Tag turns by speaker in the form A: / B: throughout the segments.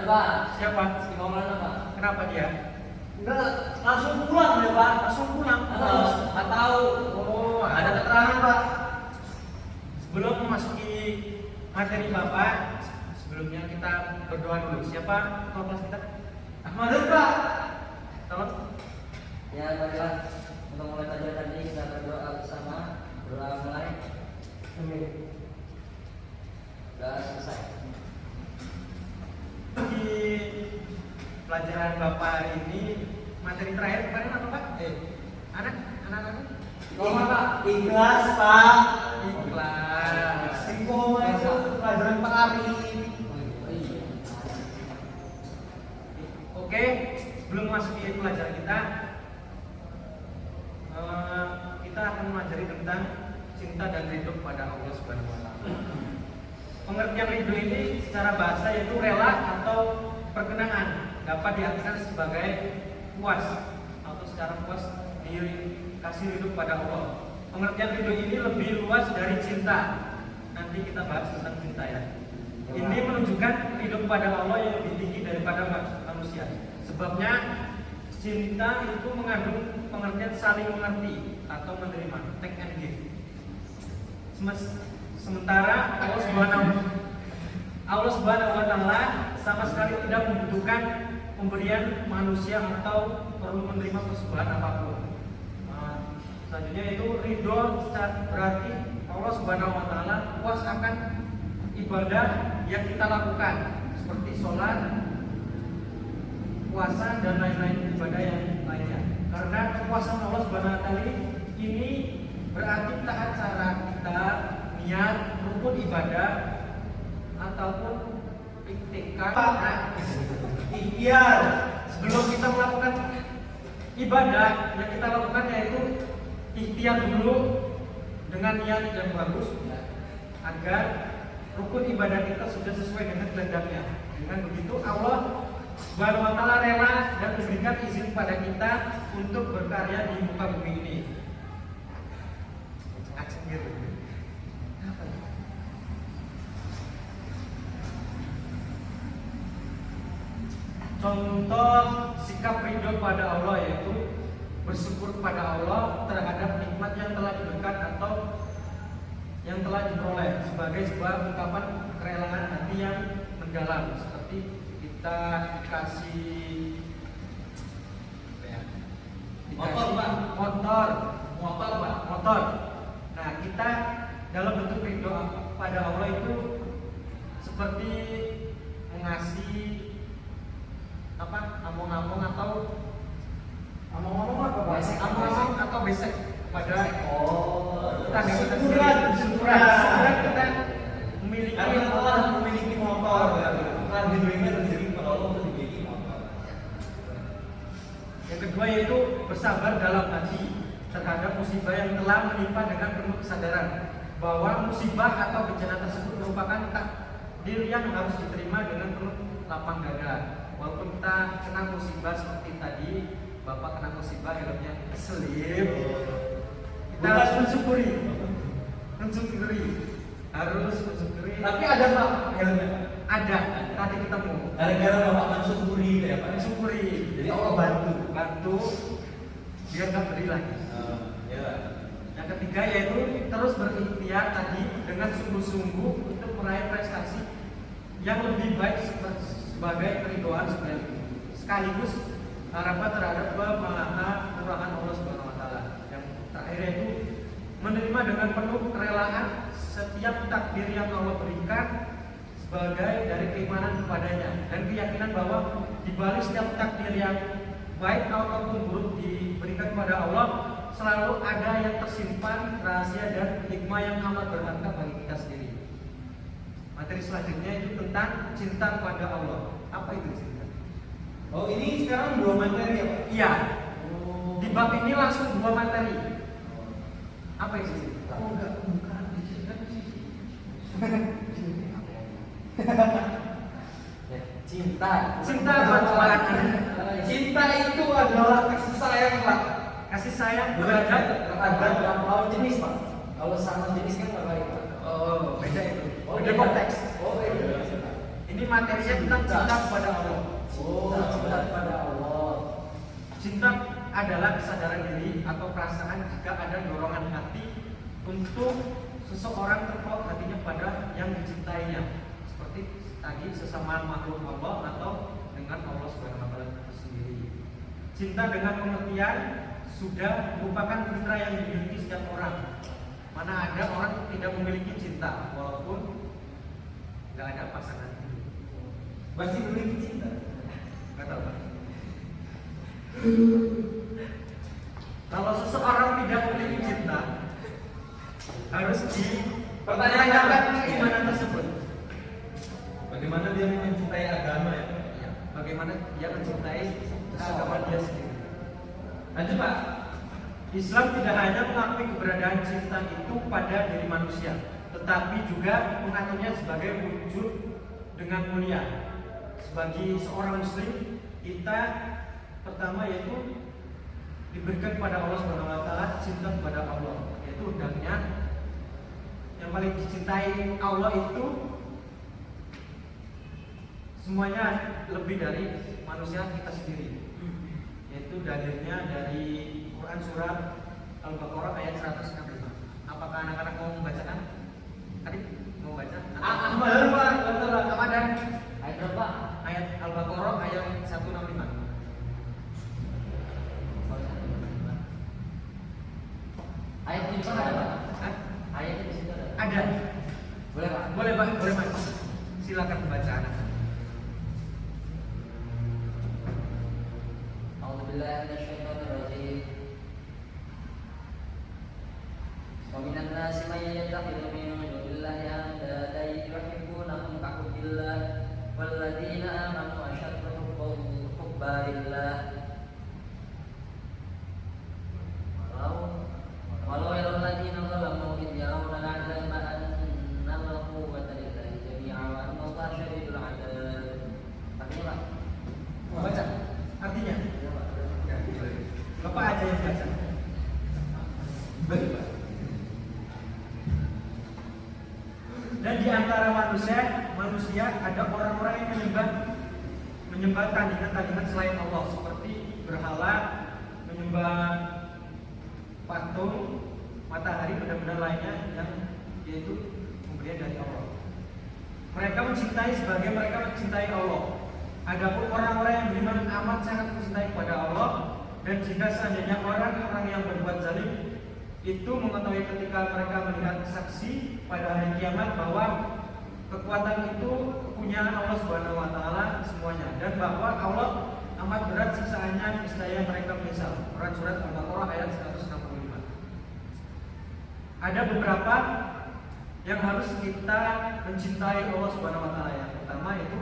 A: Pak.
B: Siapa?
A: Si Maulana Pak.
B: Kenapa dia?
A: Enggak, langsung pulang ya Pak.
B: Langsung pulang.
A: Nggak tahu.
B: Oh,
A: Ada keterangan Pak.
B: Sebelum memasuki materi Bapak, sebelumnya kita berdoa dulu. Siapa ketua kelas kita?
A: Ahmadun Pak.
B: Tolong.
A: Ya marilah untuk mulai tadi kita berdoa bersama. Berdoa mulai. Sudah selesai.
B: Di pelajaran Bapak ini materi terakhir kemarin apa Pak? Anak-anak
A: Koma Pak. Ikhlas Pak.
B: ikhlas.
A: Koma itu pelajaran Pak Ari.
B: Oke, sebelum masuk ke pelajaran kita akan mempelajari tentang cinta dan ridho kepada Allah Subhanahu wa taala. Pengertian ridho ini secara bahasa yaitu rela atau perkenaan, dapat diartikan sebagai puas atau secara puas dikasih ridho kepada Allah. Pengertian ridho ini lebih luas dari cinta. Nanti kita bahas tentang cinta ya. Ini menunjukkan ridho kepada Allah yang lebih tinggi daripada manusia. Sebabnya cinta itu mengandung pengertian saling mengerti atau menerima, take and give. Sementara Allah Subhanahu wa taala sama sekali tidak membutuhkan pemberian manusia atau perlu menerima persembahan apapun. Selanjutnya itu ridho berarti Allah Subhanahu wa taala puas akan ibadah yang kita lakukan seperti sholat, puasa dan lain-lain ibadah yang lainnya. Karena kepuasan Allah Subhanahu wa taala ini berarti taat cara kita, niat, rukun ibadah ataupun ikhtiar sebelum kita melakukan ibadah yang kita lakukan yaitu ikhtiar dulu dengan niat yang bagus agar rukun ibadah kita sudah sesuai dengan kehendaknya. Dengan begitu Allah Subhanahu wa taala rela dan memberikan izin kepada kita untuk berkarya di muka bumi ini. Contoh sikap ridho pada Allah yaitu bersyukur kepada Allah terhadap nikmat yang telah diberikan atau yang telah diperoleh sebagai sebuah ungkapan kerelaan hati yang mendalam, seperti kita dikasih motor. Nah, kita dalam bentuk ridho pada Allah itu seperti mengasihi among-among atau besek pada tetangga kita sendiri. Syukuran kita memiliki motor.
A: Bukan ridhonya terjadi kepada Allah untuk dimiliki motor.
B: Yang kedua yaitu bersabar dalam hati terhadap musibah yang telah menimpa dengan penuh kesadaran bahwa musibah atau bencana tersebut merupakan takdir yang harus diterima dengan penuh lapang dada. Walaupun kita kena musibah seperti tadi, Bapak kena musibah helmnya keselip, kita harus mensyukuri. Harus mensyukuri.
A: Tapi ada Pak helmnya?
B: Ada, tadi ketemu.
A: Gara-gara Bapak mensyukuri ya Pak.
B: Mensyukuri.
A: Jadi Allah
B: bantu biar nggak beri lagi.
A: Ya.
B: Yang ketiga yaitu terus berikhtiar tadi dengan sungguh-sungguh untuk meraih prestasi yang lebih baik sebagai keridoan sekaligus harapan terhadap kemurahan Allah Subhanahu wa taala. Yang terakhir yaitu menerima dengan penuh kerelaan setiap takdir yang Allah berikan sebagai dari keimanan kepadanya dan keyakinan bahwa di balik setiap takdir yang baik ataupun buruk diberikan kepada Allah selalu ada yang tersimpan rahasia dan hikmah yang amat berharga bagi kita sendiri. Materi selanjutnya itu tentang cinta kepada Allah. Apa itu cinta?
A: Oh, ini sekarang 2 materi ya Pak?
B: Iya. Di bab ini langsung 2 materi. Apa itu cinta?
A: Oh enggak, bukan. Cinta
B: apa?
A: Cinta itu adalah kasih sayang Pak.
B: Kasih sayang
A: terhadap lawan jenis Pak. Kalau sama jenis kan nggak baik Pak.
B: Oh, beda itu.
A: Oh,
B: beda konteks.
A: Oh, beda.
B: Ini materinya tentang cinta kepada Allah.
A: Cinta kepada Allah.
B: Cinta adalah kesadaran diri atau perasaan jika ada dorongan hati untuk seseorang terpaut hatinya pada yang dicintainya, seperti tadi sesama makhluk Allah atau dengan Allah Subhanahu wa taala sendiri. Cinta dengan pengertian sudah merupakan fitrah yang dimiliki setiap orang. Mana ada orang tidak memiliki cinta walaupun nggak ada pasangan.
A: Pasti memiliki cinta.
B: Nggak tahu Pak. Kalau seseorang tidak memiliki cinta, harus dipertanyakan keimanan tersebut.
C: Bagaimana dia mencintai agama ya?
B: Ya, bagaimana dia mencintai agama dia sendiri.
C: Lanjut Pak.
B: Islam tidak hanya mengakui keberadaan cinta itu pada diri manusia, tetapi juga mengaturnya sebagai wujud dengan mulia. Sebagai seorang muslim, kita pertama yaitu diberikan kepada Allah Subhanahu wa taala cinta kepada Allah, yaitu hendaknya yang paling dicintai Allah itu semuanya lebih dari manusia kita sendiri. Yaitu dalilnya dari Quran surat Al-Baqarah ayat 165. Apakah anak-anak mau membacakan? Adik mau baca? Apa dan
A: Ayat berapa?
B: ayat Al-Baqarah ayat 165.
A: Ayat di mana ada, Pak?
B: Hah?
A: Ayatnya di situ ada.
B: Ada.
A: Boleh, Pak?
B: Boleh Pak, boleh Pak. Silakan membaca anak.
A: A'udzubillahi minasyaitonir rajim. Wa minan nasi may yattakhidhu min dunillahi andadan yuhibbunahum ka hubbillah walladzina amanu ashaddu hubban lillah. Walau yaral ladzina zalamu id yarawna al'adzaba anna al-quwwata lillahi jami'an wa anna Allaha syadidul 'adzab. Artinya, Pak?
B: Mau baca? Artinya?
A: Ya, Pak.
B: Ya, boleh. Bapak aja yang baca.
C: Baik Pak.
B: Dan di antara manusia ada orang-orang yang menyembah tandingan-tandingan selain Allah, seperti berhala, menyembah patung, matahari, benda-benda lainnya yang yaitu pemberian dari Allah. Mereka mencintai sebagai mereka mencintai Allah. Adapun orang-orang yang beriman amat sangat mencintai kepada Allah, dan jika seandainya orang-orang yang berbuat zalim itu mengetahui ketika mereka melihat saksi pada hari kiamat bahwa kekuatan itu punya Allah Subhanahu wa taala semuanya, dan bahwa Allah amat berat siksaannya niscaya mereka menyesal. Quran surat Al-Baqarah ayat 165. Ada beberapa yang harus kita mencintai Allah Subhanahu wa taala. Yang pertama itu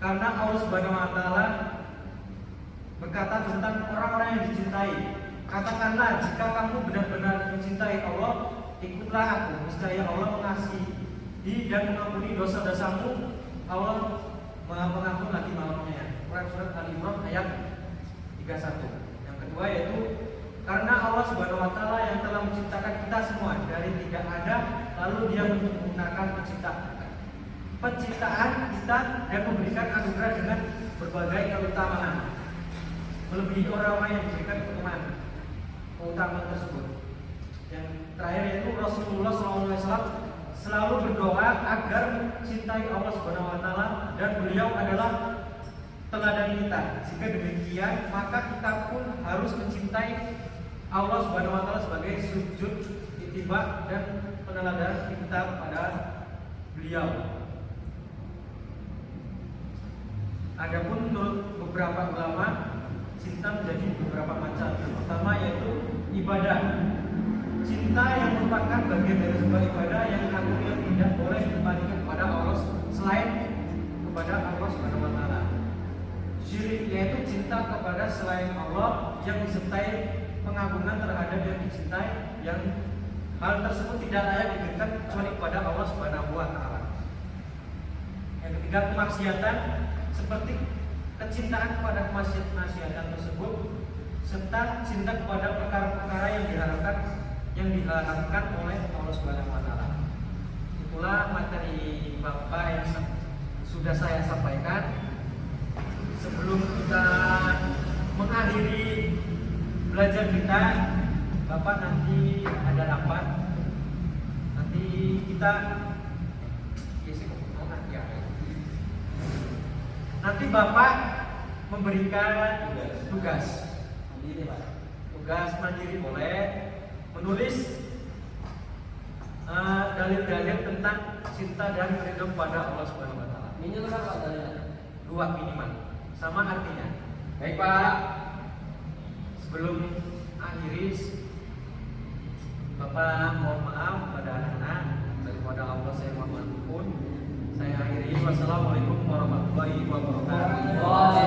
B: karena Allah Subhanahu wa taala berkata tentang orang-orang yang dicintai. Katakanlah, jika kamu benar-benar mencintai Allah, ikutlah aku, niscaya Allah mengasihi dan mengampuni dosa-dosamu. Allah Maha Pengampun lagi Maha Penyayang. Quran surat Al-Imran ayat 31. Yang kedua yaitu karena Allah Subhanahu wa taala yang telah menciptakan kita semua dari tidak ada, lalu Dia menggunakan penciptaan kita dan memberikan anugerah dengan berbagai keutamaan, melebihi orang-orang yang diberikan keutamaan tersebut. Yang terakhir yaitu Rasulullah SAW selalu berdoa agar mencintai Allah Subhanahu wa taala, dan beliau adalah teladan kita. Jika demikian, maka kita pun harus mencintai Allah Subhanahu wa taala sebagai sujud ittiba dan peneladan kita pada beliau. Adapun menurut beberapa ulama, cinta menjadi beberapa macam. Yang pertama yaitu ibadah. Cinta yang merupakan bagian dari sebuah ibadah yang akhirnya tidak boleh dibandingkan kepada Allah selain kepada Allah Subhanahu wa taala. Syirik yaitu cinta kepada selain Allah yang disertai pengagungan terhadap yang dicintai, yang hal tersebut tidak layak diberikan kecuali kepada Allah Subhanahu wa taala. Yang ketiga, kemaksiatan seperti kecintaan kepada kemaksiatan tersebut, serta cinta kepada perkara-perkara yang diharamkan oleh Allah Subhanahu wa taala. Itu pula materi Bapak yang sudah saya sampaikan. Sebelum kita mengakhiri belajar kita, Bapak nanti ada rapat. Nanti kita nanti Bapak memberikan tugas. Tugas mandiri boleh menulis dalil-dalil tentang cinta dan ridho kepada Allah Subhanahu wa taala.
A: Minimal berapa dalilnya?
B: 2 minimal. Sama artinya.
C: Baik Pak.
B: Sebelum akhiri, Bapak mohon maaf pada anak-anak, daripada Allah saya mohon ampun. Saya akhiri. Wassalamualaikum warahmatullahi wabarakatuh.